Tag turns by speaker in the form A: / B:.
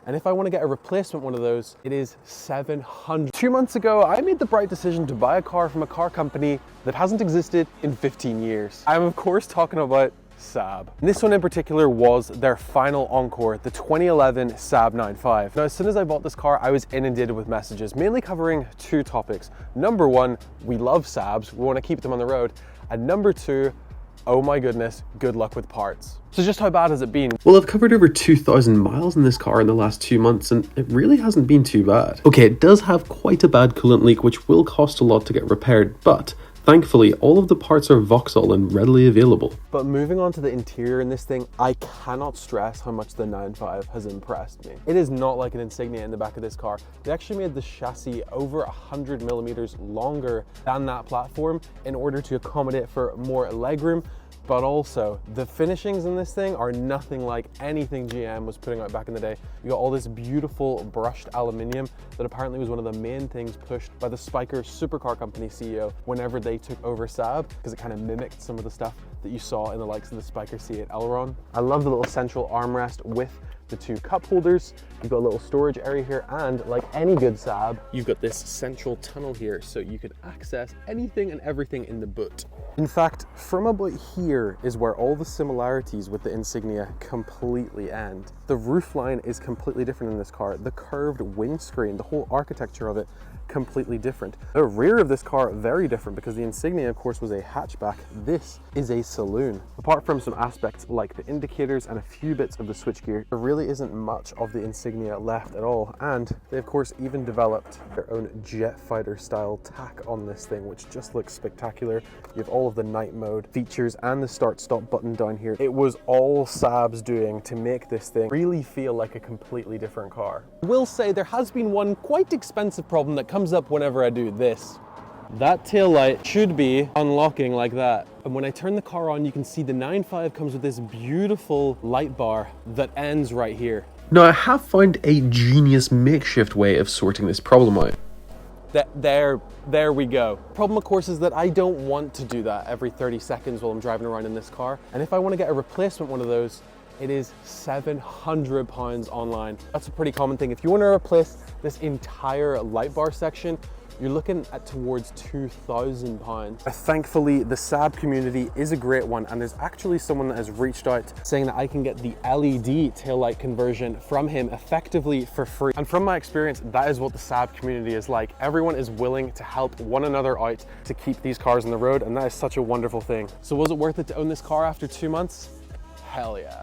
A: And if I want to get a replacement one of those, it is $700. 2 months ago, I made the bright decision to buy a car from a car company that hasn't existed in 15 years. I'm of course talking about Saab. And this one in particular was their final encore, the 2011 Saab 9.5. Now, as soon as I bought this car, I was inundated with messages, mainly covering two topics. Number one, we love Saabs, we want to keep them on the road. And number two, oh my goodness, good luck with parts. So just how bad has it been? Well, I've covered over 2,000 miles in this car in the last 2 months, and it really hasn't been too bad. Okay, it does have quite a bad coolant leak, which will cost a lot to get repaired, but thankfully, all of the parts are Vauxhall and readily available. But moving on to the interior in this thing, I cannot stress how much the 9.5 has impressed me. It is not like an Insignia in the back of this car. They actually made the chassis over 100 millimeters longer than that platform in order to accommodate for more legroom. But also, the finishings in this thing are nothing like anything GM was putting out back in the day. You got all this beautiful brushed aluminium that apparently was one of the main things pushed by the Spyker Supercar Company CEO whenever they took over Saab, because it kind of mimicked some of the stuff that you saw in the likes of the Spyker C8 Elron. I love the little central armrest with the two cup holders. You've got a little storage area here, and like any good Saab, you've got this central tunnel here so you can access anything and everything in the boot. In fact, from about here is where all the similarities with the Insignia completely end. The roofline is completely different in this car. The curved windscreen, the whole architecture of it, completely different. The rear of this car, very different, because the Insignia, of course, was a hatchback. This is a saloon. Apart from some aspects like the indicators and a few bits of the switchgear, there really isn't much of the Insignia left at all. And they, of course, even developed their own jet fighter style tack on this thing, which just looks spectacular. You have all of the night mode features and the start stop button down here. It was all Saab's doing to make this thing really feel like a completely different car. I will say there has been one quite expensive problem that comes up whenever I do this. That taillight should be unlocking like that. And when I turn the car on, you can see the 9.5 comes with this beautiful light bar that ends right here. Now, I have found a genius makeshift way of sorting this problem out. There we go. Problem, of course, is that I don't want to do that every 30 seconds while I'm driving around in this car. And if I want to get a replacement one of those, it is £700 online. That's a pretty common thing. If you want to replace this entire light bar section, you're looking at towards £2,000. Thankfully, the Saab community is a great one, and there's actually someone that has reached out saying that I can get the LED taillight conversion from him effectively for free. And from my experience, that is what the Saab community is like. Everyone is willing to help one another out to keep these cars on the road, and that is such a wonderful thing. So was it worth it to own this car after 2 months? Hell yeah.